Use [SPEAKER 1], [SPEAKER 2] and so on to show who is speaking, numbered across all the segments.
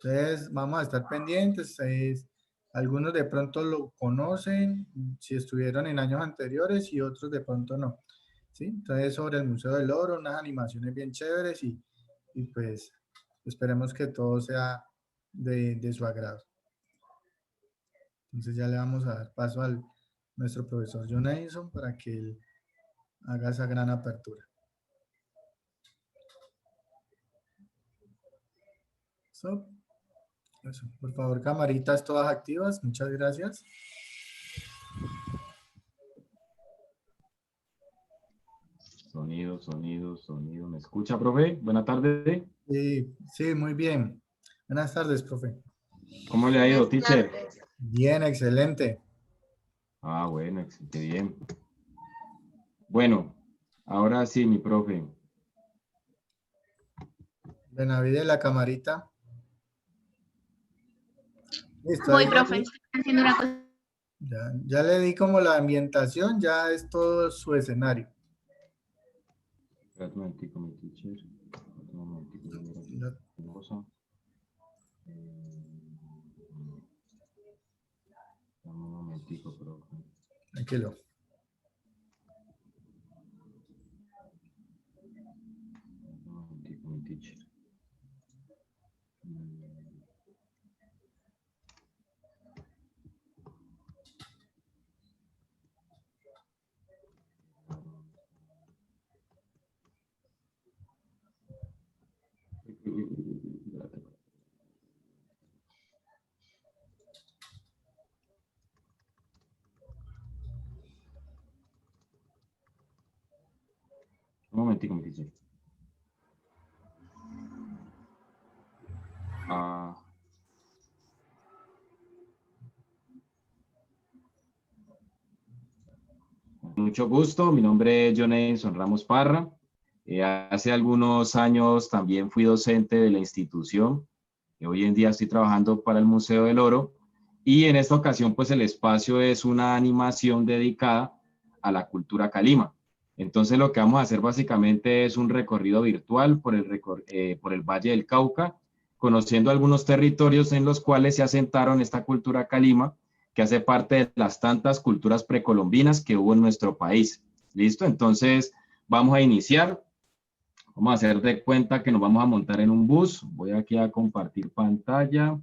[SPEAKER 1] Entonces, vamos a estar pendientes. Algunos de pronto lo conocen, si estuvieron en años anteriores y otros de pronto no. ¿Sí? Entonces, sobre el Museo del Oro, unas animaciones bien chéveres y pues esperemos que todo sea de su agrado. Entonces, ya le vamos a dar paso al nuestro profesor John Edison para que él haga esa gran apertura. So, eso. Por favor, camaritas todas activas. Muchas gracias.
[SPEAKER 2] Sonido, sonido, sonido. ¿Me escucha, profe? Buenas tardes.
[SPEAKER 1] Sí, sí, muy bien. Buenas tardes, profe.
[SPEAKER 2] ¿Cómo le ha ido,
[SPEAKER 3] Buenas
[SPEAKER 2] teacher?
[SPEAKER 3] tardes.
[SPEAKER 1] Bien, excelente.
[SPEAKER 2] Ah, bueno, excelente, bien. Bueno, ahora sí, mi profe.
[SPEAKER 1] Benavides, la camarita. Listo,
[SPEAKER 3] Voy,
[SPEAKER 1] ahí ya,
[SPEAKER 3] profe. Estoy haciendo una cosa.
[SPEAKER 1] ya le di como la ambientación, ya es todo su escenario.
[SPEAKER 2] Espérate un momentico, mi teacher. Un momentico, yo miro aquí
[SPEAKER 1] Ya-
[SPEAKER 2] una cosa. Dame un momentico, profe.
[SPEAKER 1] Tranquilo.
[SPEAKER 2] Un momentico, mi teacher. Un momentico, mi teacher. Ah, mucho gusto, mi nombre es John Edison Ramos Parra. Hace algunos años también fui docente de la institución. Hoy en día estoy trabajando para el Museo del Oro y en esta ocasión pues el espacio es una animación dedicada a la cultura calima. Entonces lo que vamos a hacer básicamente es un recorrido virtual por el Valle del Cauca, conociendo algunos territorios en los cuales se asentaron esta cultura calima, que hace parte de las tantas culturas precolombinas que hubo en nuestro país. ¿Listo? Entonces vamos a iniciar. Vamos a hacer de cuenta que nos vamos a montar en un bus. Voy aquí a compartir pantalla.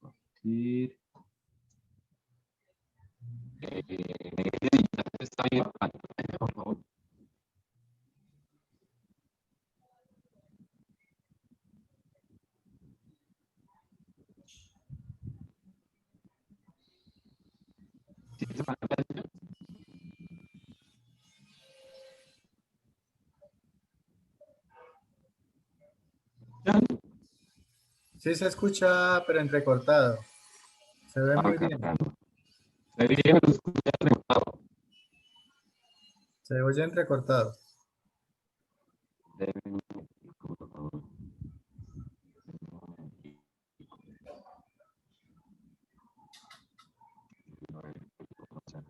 [SPEAKER 2] Compartir. Está bien la pantalla, por favor. ¿Sí, esa pantalla?
[SPEAKER 1] Sí se escucha, pero entrecortado. Se ve
[SPEAKER 2] Ah,
[SPEAKER 1] muy bien.
[SPEAKER 2] caramba. Se ve bien, lo escuché recortado.
[SPEAKER 1] Se oye entrecortado.
[SPEAKER 2] Deme un momentico, por favor. Un momentico. A ver, ¿cómo se hace?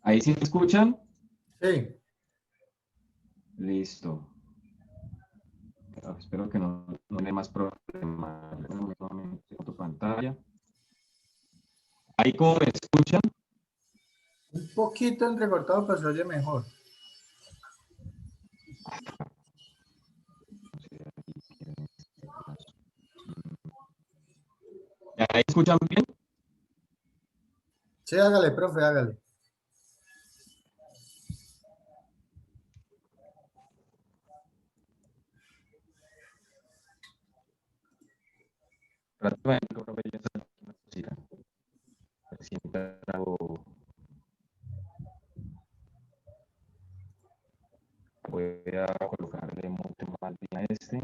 [SPEAKER 2] ¿Ahí sí me escuchan?
[SPEAKER 1] Sí.
[SPEAKER 2] Listo. Espero que no haya más problemas. Nuevamente con tu pantalla. ¿Ahí cómo me escuchan?
[SPEAKER 1] Un poquito entrecortado, pero se oye mejor.
[SPEAKER 2] ¿Ahí escuchan bien?
[SPEAKER 1] Sí, hágale, profe, hágale.
[SPEAKER 2] Prácticamente, profe, ya está aquí una cosita. Siempre voy a colocarle mucho más bien a este.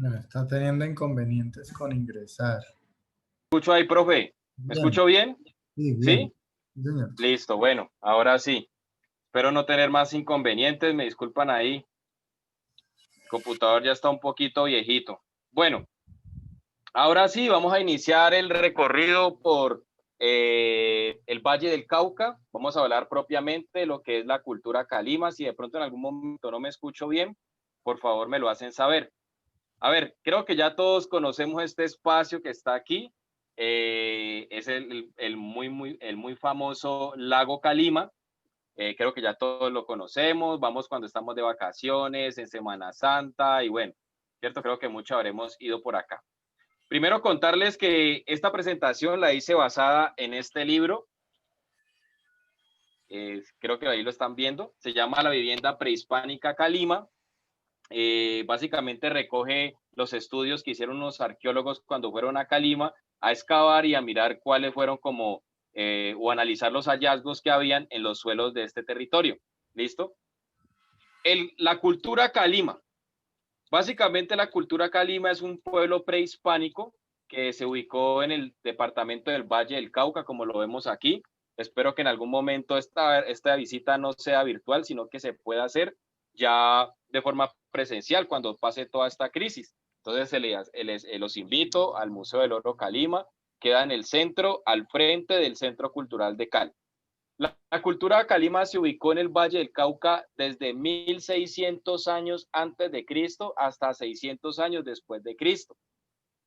[SPEAKER 1] No, está teniendo inconvenientes con ingresar.
[SPEAKER 3] ¿Escucho ahí, profe? ¿Me
[SPEAKER 1] Bien,
[SPEAKER 3] escucho bien?
[SPEAKER 1] sí, bien.
[SPEAKER 3] ¿Sí?
[SPEAKER 1] Sí, señor.
[SPEAKER 3] Listo, bueno, ahora sí. Espero no tener más inconvenientes, me disculpan ahí. El computador ya está un poquito viejito. Bueno, ahora sí, vamos a iniciar el recorrido por el Valle del Cauca. Vamos a hablar propiamente de lo que es la cultura calima. Si de pronto en algún momento no me escucho bien, por favor me lo hacen saber. A ver, creo que ya todos conocemos este espacio que está aquí. Es el muy famoso lago Calima. Creo que ya todos lo conocemos. Vamos cuando estamos de vacaciones, en Semana Santa y bueno, cierto, creo que muchos habremos ido por acá. Primero contarles que esta presentación la hice basada en este libro. Creo que ahí lo están viendo. Se llama La vivienda prehispánica Calima. Básicamente recoge los estudios que hicieron unos arqueólogos cuando fueron a Calima a excavar y a mirar cuáles fueron como, o analizar los hallazgos que habían en los suelos de este territorio. ¿Listo? La cultura Calima. Básicamente la cultura Calima es un pueblo prehispánico que se ubicó en el departamento del Valle del Cauca, como lo vemos aquí. Espero que en algún momento esta visita no sea virtual, sino que se pueda hacer ya de forma presencial cuando pase toda esta crisis. Entonces, los invito al Museo del Oro Calima, queda en el centro, al frente del Centro Cultural de Cali. La cultura Calima se ubicó en el Valle del Cauca desde 1600 años antes de Cristo hasta 600 años después de Cristo.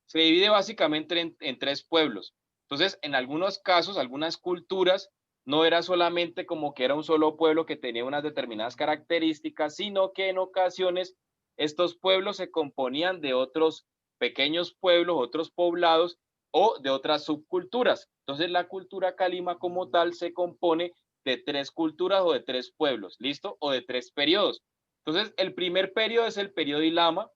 [SPEAKER 3] Se divide básicamente en tres pueblos. Entonces, en algunos casos, algunas culturas, no era solamente como que era un solo pueblo que tenía unas determinadas características, sino que en ocasiones estos pueblos se componían de otros pequeños pueblos, otros poblados o de otras subculturas. Entonces, la cultura Calima como tal se compone de tres culturas o de tres pueblos, ¿listo? O de tres periodos. Entonces, el primer periodo es el periodo Ilama,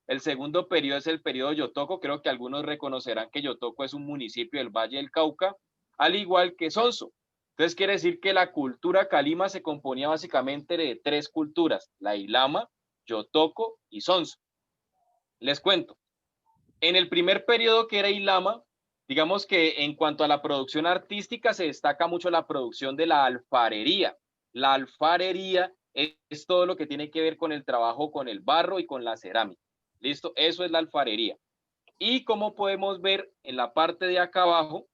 [SPEAKER 3] el segundo periodo es el periodo Yotoco. Creo que algunos reconocerán que Yotoco es un municipio del Valle del Cauca, al igual que Sonso. Entonces quiere decir que la cultura Calima se componía básicamente de tres culturas, la Ilama, Yotoco y Sonso. Les cuento, en el primer periodo que era Ilama, digamos que en cuanto a la producción artística se destaca mucho la producción de la alfarería. La alfarería es todo lo que tiene que ver con el trabajo con el barro y con la cerámica. ¿Listo? Eso es la alfarería. Y como podemos ver en la parte de acá abajo,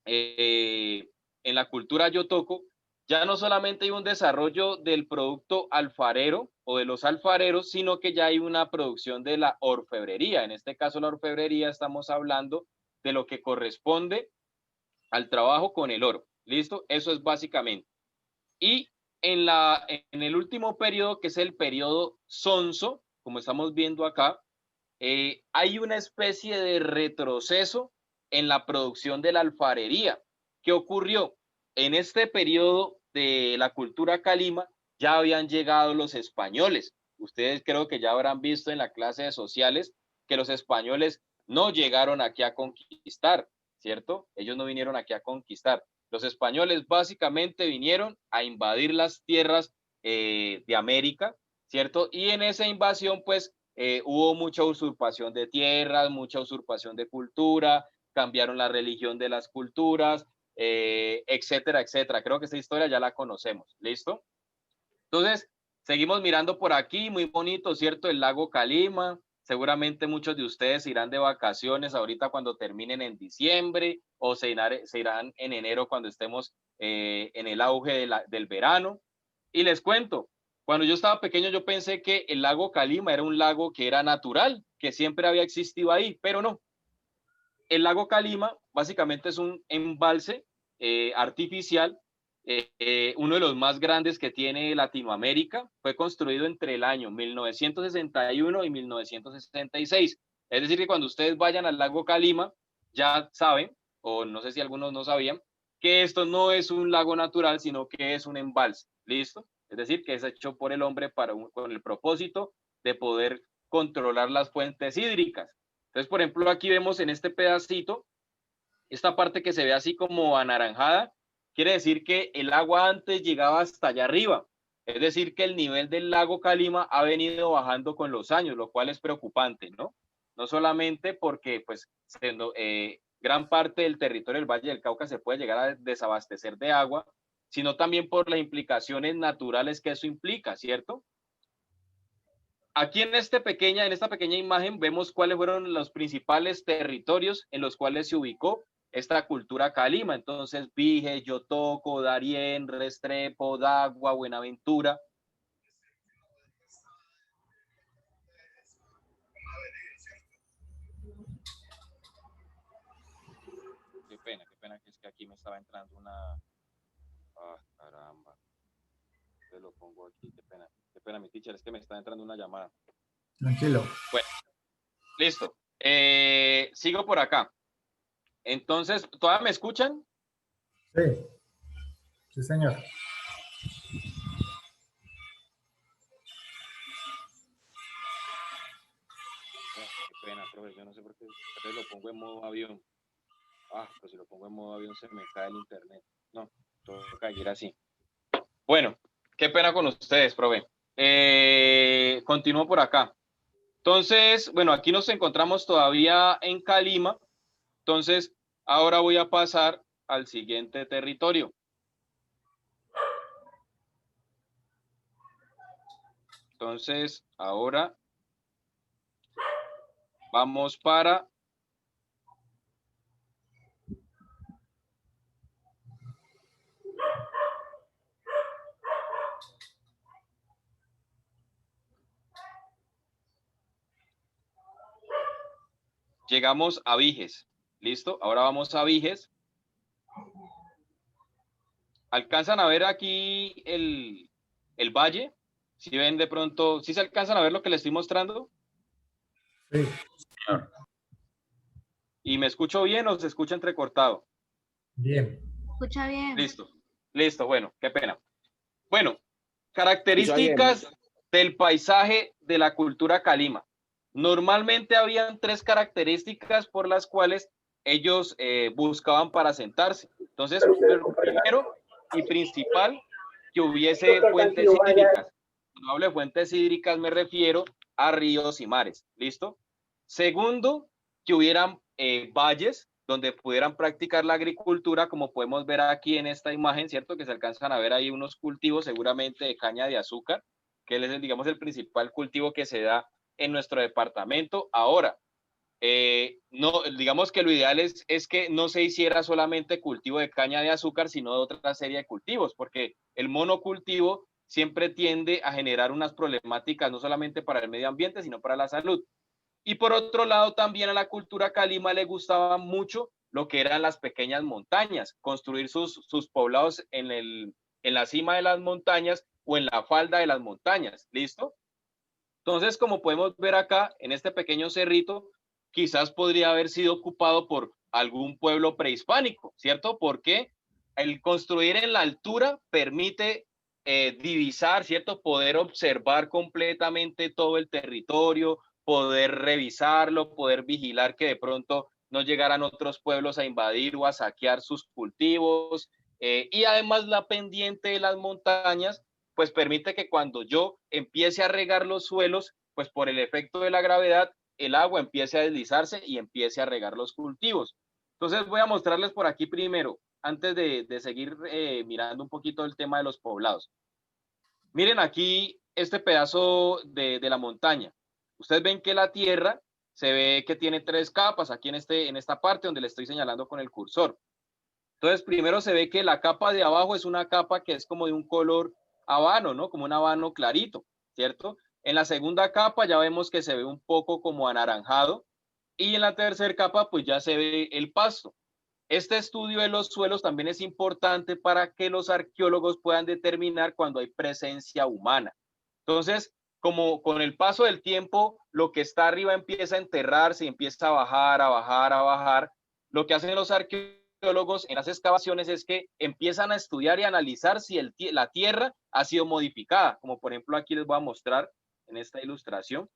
[SPEAKER 3] en la cultura Yotoco, ya no solamente hay un desarrollo del producto alfarero o de los alfareros, sino que ya hay una producción de la orfebrería. En este caso, la orfebrería estamos hablando de lo que corresponde al trabajo con el oro. ¿Listo? Eso es básicamente. Y en el último periodo, que es el periodo Sonso, como estamos viendo acá, hay una especie de retroceso en la producción de la alfarería. ¿Qué ocurrió? En este periodo de la cultura Calima ya habían llegado los españoles. Ustedes creo que ya habrán visto en la clase de sociales que los españoles no llegaron aquí a conquistar, ¿cierto? Ellos no vinieron aquí a conquistar. Los españoles básicamente vinieron a invadir las tierras de América, ¿cierto? Y en esa invasión, pues, hubo mucha usurpación de tierras, mucha usurpación de cultura, cambiaron la religión de las culturas, etcétera, etcétera. Creo que esta historia ya la conocemos, ¿listo? Entonces, seguimos mirando por aquí, muy bonito, ¿cierto? El lago Calima. Seguramente muchos de ustedes irán de vacaciones ahorita cuando terminen en diciembre o se irán en enero cuando estemos en el auge del verano. Y les cuento, cuando yo estaba pequeño yo pensé que el lago Calima era un lago que era natural, que siempre había existido ahí, pero no. El lago Calima básicamente es un embalse artificial, uno de los más grandes que tiene Latinoamérica. Fue construido entre el año 1961 y 1966. Es decir, que cuando ustedes vayan al lago Calima, ya saben, o no sé si algunos no sabían, que esto no es un lago natural, sino que es un embalse. ¿Listo? Es decir, que es hecho por el hombre con el propósito de poder controlar las fuentes hídricas. Entonces, por ejemplo, aquí vemos en este pedacito, esta parte que se ve así como anaranjada, quiere decir que el agua antes llegaba hasta allá arriba. Es decir, que el nivel del lago Calima ha venido bajando con los años, lo cual es preocupante, ¿no? No solamente porque, pues, gran parte del territorio del Valle del Cauca se puede llegar a desabastecer de agua, sino también por las implicaciones naturales que eso implica, ¿cierto? Aquí en esta pequeña imagen vemos cuáles fueron los principales territorios en los cuales se ubicó esta cultura Calima. Entonces, Vige, Yotoco, Darién, Restrepo, Dagua, Buenaventura. Qué pena que es que aquí me estaba entrando una... Ah, caramba. Te lo pongo aquí, qué pena, mi teacher, es que me está entrando una llamada.
[SPEAKER 1] Tranquilo.
[SPEAKER 3] Bueno, listo. Sigo por acá. Entonces, ¿todavía me escuchan?
[SPEAKER 1] Sí, sí, señor.
[SPEAKER 3] Qué pena, profe, yo no sé por qué lo pongo en modo avión. Pues si lo pongo en modo avión se me cae el internet. No, toca ir así. Bueno, qué pena con ustedes, profe. Continúo por acá. Entonces, bueno, aquí nos encontramos todavía en Calima Entonces, ahora voy a pasar al siguiente territorio. Entonces, ahora vamos para llegamos a Viges. ¿Listo? Ahora vamos a Viges. ¿Alcanzan a ver aquí el valle? Si ven de pronto, ¿sí se alcanzan a ver lo que les estoy mostrando?
[SPEAKER 1] Sí.
[SPEAKER 3] ¿Y me escucho bien o se escucha entrecortado?
[SPEAKER 1] Bien.
[SPEAKER 4] Escucha bien.
[SPEAKER 3] Listo, listo, bueno, qué pena. Bueno, características del paisaje de la cultura calima. Normalmente habían 3 características por las cuales ellos buscaban para sentarse. Entonces, primero y principal, que hubiese fuentes hídricas. Cuando hablo de fuentes hídricas me refiero a ríos y mares. ¿Listo? Segundo, que hubieran valles donde pudieran practicar la agricultura, como podemos ver aquí en esta imagen, ¿cierto? Que se alcanzan a ver ahí unos cultivos seguramente de caña de azúcar, que es, digamos, el principal cultivo que se da en nuestro departamento. Ahora, no, digamos que lo ideal es que no se hiciera solamente cultivo de caña de azúcar, sino de otra serie de cultivos, porque el monocultivo siempre tiende a generar unas problemáticas no solamente para el medio ambiente, sino para la salud. Y por otro lado, también a la cultura calima le gustaba mucho lo que eran las pequeñas montañas, construir sus poblados en la cima de las montañas o en la falda de las montañas, ¿listo? Entonces, como podemos ver acá, en este pequeño cerrito, quizás podría haber sido ocupado por algún pueblo prehispánico, ¿cierto? Porque el construir en la altura permite divisar, ¿cierto? Poder observar completamente todo el territorio, poder revisarlo, poder vigilar que de pronto no llegaran otros pueblos a invadir o a saquear sus cultivos. Y además la pendiente de las montañas pues permite que cuando yo empiece a regar los suelos, pues por el efecto de la gravedad, el agua empiece a deslizarse y empiece a regar los cultivos. Entonces voy a mostrarles por aquí primero, antes de seguir mirando un poquito el tema de los poblados. Miren aquí este pedazo de la montaña. Ustedes ven que la tierra se ve que tiene 3 capas aquí en esta parte donde le estoy señalando con el cursor. Entonces primero se ve que la capa de abajo es una capa que es como de un color habano, ¿no? Como un habano clarito, ¿cierto? En la segunda capa ya vemos que se ve un poco como anaranjado y en la tercera capa pues ya se ve el pasto. Este estudio de los suelos también es importante para que los arqueólogos puedan determinar cuando hay presencia humana. Entonces, como con el paso del tiempo, lo que está arriba empieza a enterrarse y empieza a bajar, a bajar, a bajar, lo que hacen los arqueólogos en las excavaciones es que empiezan a estudiar y analizar si la tierra ha sido modificada, como por ejemplo aquí les voy a mostrar en esta ilustración.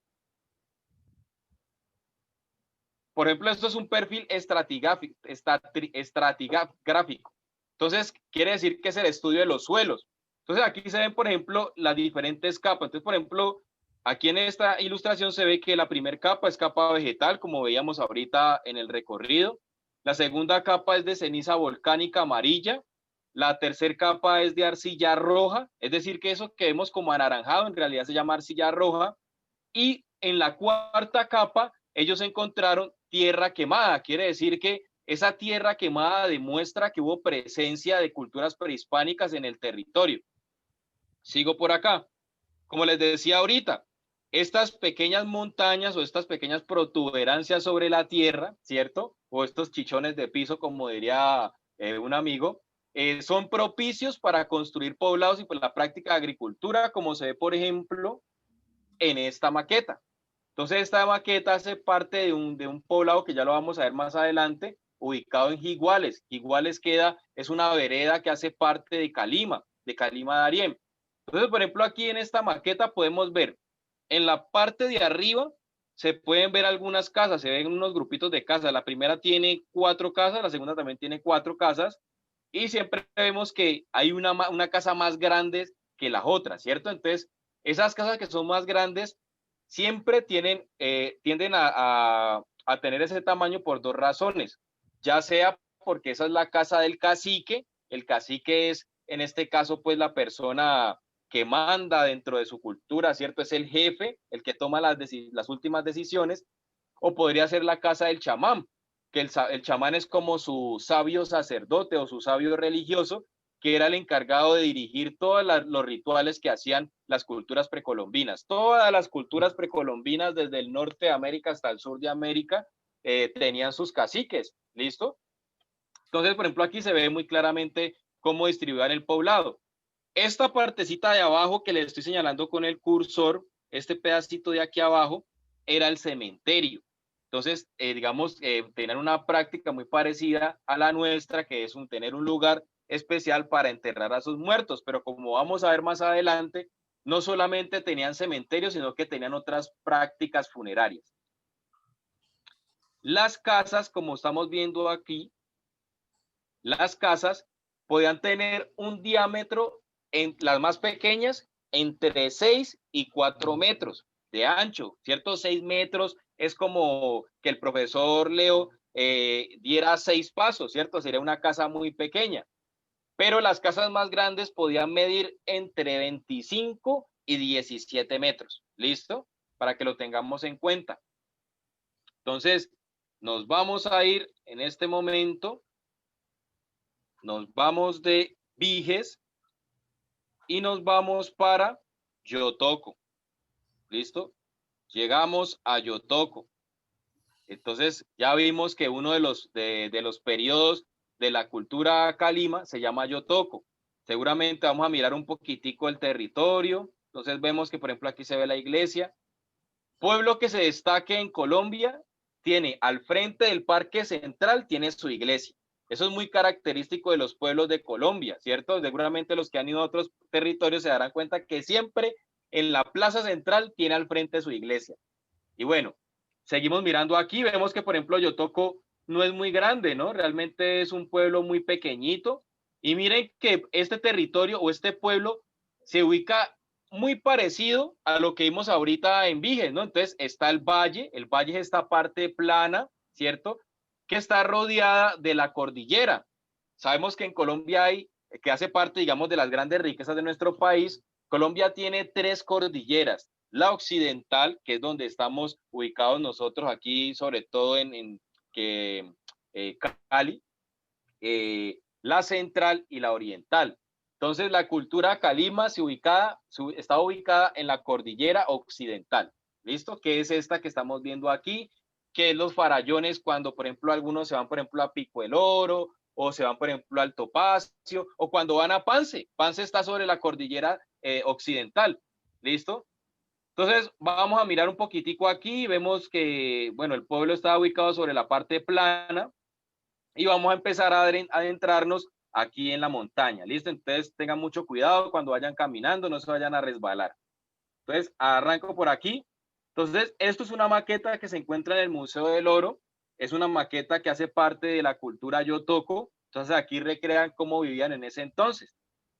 [SPEAKER 3] Por ejemplo, esto es un perfil estratigráfico. Entonces, quiere decir que es el estudio de los suelos. Entonces, aquí se ven, por ejemplo, las diferentes capas. Entonces, por ejemplo, aquí en esta ilustración se ve que la primera capa es capa vegetal, como veíamos ahorita en el recorrido. La segunda capa es de ceniza volcánica amarilla. La tercera capa es de arcilla roja, es decir, que eso que vemos como anaranjado en realidad se llama arcilla roja. Y en la cuarta capa ellos encontraron tierra quemada, quiere decir que esa tierra quemada demuestra que hubo presencia de culturas prehispánicas en el territorio. Sigo por acá. Como les decía ahorita, estas pequeñas montañas o estas pequeñas protuberancias sobre la tierra, ¿cierto? O estos chichones de piso, como diría un amigo, son propicios para construir poblados y por la práctica de agricultura, como se ve, por ejemplo, en esta maqueta. Entonces, esta maqueta hace parte de un poblado que ya lo vamos a ver más adelante, ubicado en Jiguales. Jiguales es una vereda que hace parte de Calima Darién. Entonces, por ejemplo, aquí en esta maqueta podemos ver, en la parte de arriba se pueden ver algunas casas, se ven unos grupitos de casas. La primera tiene 4 casas, la segunda también tiene 4 casas, y siempre vemos que hay una casa más grande que las otras, ¿cierto? Entonces, esas casas que son más grandes siempre tienden a tener ese tamaño por 2 razones. ya sea porque esa es la casa del cacique, el cacique es en este caso pues la persona que manda dentro de su cultura, ¿cierto? Es el jefe, el que toma las últimas decisiones, o podría ser la casa del chamán, que el chamán es como su sabio sacerdote o su sabio religioso, que era el encargado de dirigir todos los rituales que hacían las culturas precolombinas. Todas las culturas precolombinas, desde el norte de América hasta el sur de América, tenían sus caciques, ¿listo? Entonces, por ejemplo, aquí se ve muy claramente cómo distribuían el poblado. Esta partecita de abajo que le estoy señalando con el cursor, este pedacito de aquí abajo, era el cementerio. Entonces, digamos, tenían una práctica muy parecida a la nuestra, que es tener un lugar especial para enterrar a sus muertos, pero como vamos a ver más adelante, no solamente tenían cementerios, sino que tenían otras prácticas funerarias. Las casas, como estamos viendo aquí, las casas podían tener un diámetro, en las más pequeñas, entre 6 y 4 metros de ancho, ¿cierto? 6 metros es como que el profesor Leo diera 6 pasos, ¿cierto? Sería una casa muy pequeña. Pero las casas más grandes podían medir entre 25 y 17 metros. ¿Listo? Para que lo tengamos en cuenta. Entonces, nos vamos a ir en este momento. Nos vamos de Viges y nos vamos para Yotoco. ¿Listo? Llegamos a Yotoco. Entonces, ya vimos que uno de los periodos de la cultura calima se llama Yotoco. Seguramente vamos a mirar un poquitico el territorio. Entonces vemos que, por ejemplo, aquí se ve la iglesia. Pueblo que se destaque en Colombia tiene al frente del Parque Central, tiene su iglesia. Eso es muy característico de los pueblos de Colombia, ¿cierto? Seguramente los que han ido a otros territorios se darán cuenta que siempre en la plaza central tiene al frente su iglesia. Y bueno, seguimos mirando aquí, vemos que por ejemplo Yotoco no es muy grande, ¿no? Realmente es un pueblo muy pequeñito. Y miren que este territorio o este pueblo se ubica muy parecido a lo que vimos ahorita en Viges, ¿no? Entonces está el valle es esta parte plana, ¿cierto? Que está rodeada de la cordillera. Sabemos que en Colombia hay, que hace parte, digamos, de las grandes riquezas de nuestro país, Colombia tiene 3 cordilleras. La occidental, que es donde estamos ubicados nosotros aquí, sobre todo en Cali, la central y la oriental. Entonces, la cultura calima está ubicada en la cordillera occidental. ¿Listo? Que es esta que estamos viendo aquí, que es los farallones cuando, por ejemplo, algunos se van, por ejemplo, a Pico el Oro, o se van, por ejemplo, al Topacio, o cuando van a Pance. Pance está sobre la cordillera occidental. ¿Listo? Entonces, vamos a mirar un poquitico aquí. Vemos que, bueno, el pueblo está ubicado sobre la parte plana y vamos a empezar a adentrarnos aquí en la montaña. ¿Listo? Entonces, tengan mucho cuidado cuando vayan caminando, no se vayan a resbalar. Entonces, arranco por aquí. Entonces, esto es una maqueta que se encuentra en el Museo del Oro. Es una maqueta que hace parte de la cultura Yotoco. Entonces, aquí recrean cómo vivían en ese entonces.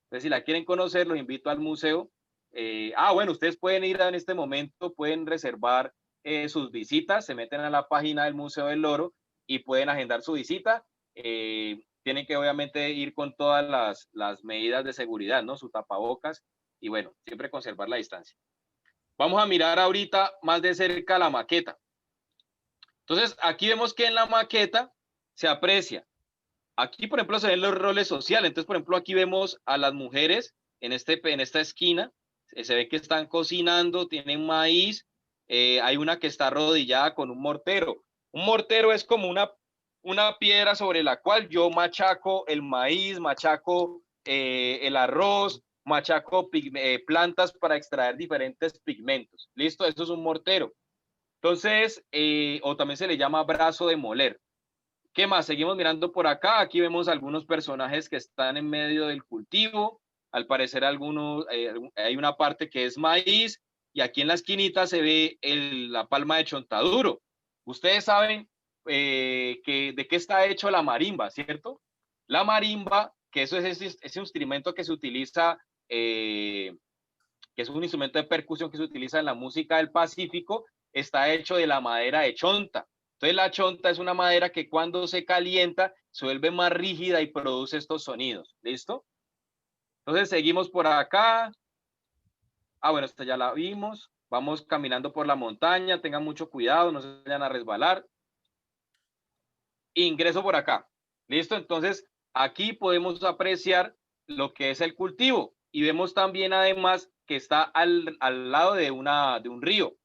[SPEAKER 3] Entonces, si la quieren conocer, los invito al museo. Bueno, ustedes pueden ir en este momento, pueden reservar sus visitas, se meten a la página del Museo del Oro y pueden agendar su visita. Tienen que obviamente ir con todas las medidas de seguridad, ¿no? Su tapabocas y bueno, siempre conservar la distancia. Vamos a mirar ahorita más de cerca la maqueta. Entonces, aquí vemos que en la maqueta se aprecia. Aquí, por ejemplo, se ven los roles sociales. Entonces, por ejemplo, aquí vemos a las mujeres en esta esquina. Se ve que están cocinando, tienen maíz. Hay una que está arrodillada con un mortero. Un mortero es como una piedra sobre la cual yo machaco el maíz, machaco el arroz, machaco plantas para extraer diferentes pigmentos. ¿Listo? Eso es un mortero. Entonces, o también se le llama brazo de moler. ¿Qué más? Seguimos mirando por acá. Aquí vemos algunos personajes que están en medio del cultivo. Al parecer hay una parte que es maíz y aquí en la esquinita se ve la palma de chontaduro. Ustedes saben de qué está hecho la marimba, ¿cierto? La marimba, que eso es ese instrumento que se utiliza, que es un instrumento de percusión que se utiliza en la música del Pacífico, está hecho de la madera de chonta. Entonces la chonta es una madera que cuando se calienta se vuelve más rígida y produce estos sonidos. ¿Listo? Entonces seguimos por acá. Ah, bueno, esta ya la vimos. Vamos caminando por la montaña. Tengan mucho cuidado, no se vayan a resbalar. Ingreso por acá. ¿Listo? Entonces aquí podemos apreciar lo que es el cultivo y vemos también además que está al lado de un río.